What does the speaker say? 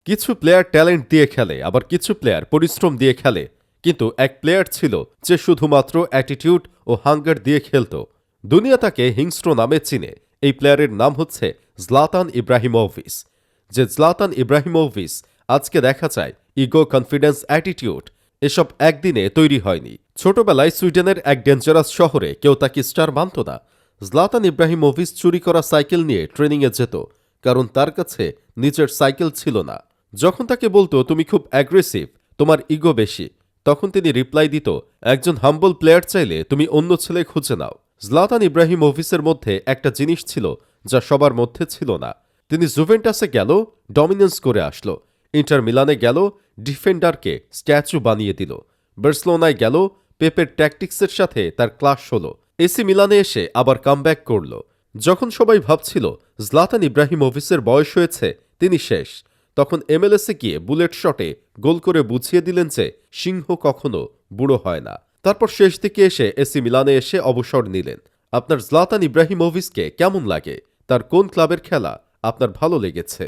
কিছু player talent দিয়ে খেলে, আবার কিছু প্লেয়ার পরিশ্রম দিয়ে খেলে। কিন্তু এক প্লেয়ার ছিল যে শুধুমাত্র অ্যাটিটিউড ও হাঙ্গার দিয়ে খেলত। দুনিয়া তাকে হিংস্র নামে চিনে। এই প্লেয়ারের নাম হচ্ছে জ্লাতান ইব্রাহিমোভিচ। যে জ্লাতান ইব্রাহিমোভিচ আজকে দেখা যায় ইগো, কনফিডেন্স, অ্যাটিটিউড এসব একদিনে তৈরি হয়নি। ছোটবেলায় সুইডেনের এক ডেঞ্জারাস শহরে কেউ তাকে স্টার মানত না। জ্লাতান ইব্রাহিমোভিচ চুরি করা সাইকেল নিয়ে ট্রেনিংয়ে যেত, কারণ তার কাছে নিজের সাইকেল ছিল না। যখন তাকে বলতো তুমি খুব অ্যাগ্রেসিভ, তোমার ইগো বেশি, তখন তিনি রিপ্লাই দিত, একজন হাম্বল প্লেয়ার চাইলে তুমি অন্য ছেলে খুঁজে নাও। জ্লাতান ইব্রাহিমোভিচের মধ্যে একটা জিনিস ছিল যা সবার মধ্যে ছিল না। তিনি জুভেন্টাসে গেল, ডমিনেন্স করে আসলো। ইন্টার মিলানে গেল, ডিফেন্ডারকে স্ট্যাচু বানিয়ে দিল। বার্সেলোনায় গেল, পেপের ট্যাকটিক্সের সাথে তার ক্লাস হলো। এসি মিলানে এসে আবার কামব্যাক করল। যখন সবাই ভাবছিল জ্লাতান ইব্রাহিমোভিচের বয়স হয়েছে, তিনি শেষ, তখন এমএলএসে গিয়ে বুলেট শটে গোল করে বুঝিয়ে দিলেন যে সিংহ কখনো বুড়ো হয় না। তারপর শেষ দিকে এসে এসি মিলানে এসে অবসর নিলেন। আপনার জ্লাতান ইব্রাহিমোভিচকে কেমন লাগে? তার কোন ক্লাবের খেলা আপনার ভালো লেগেছে?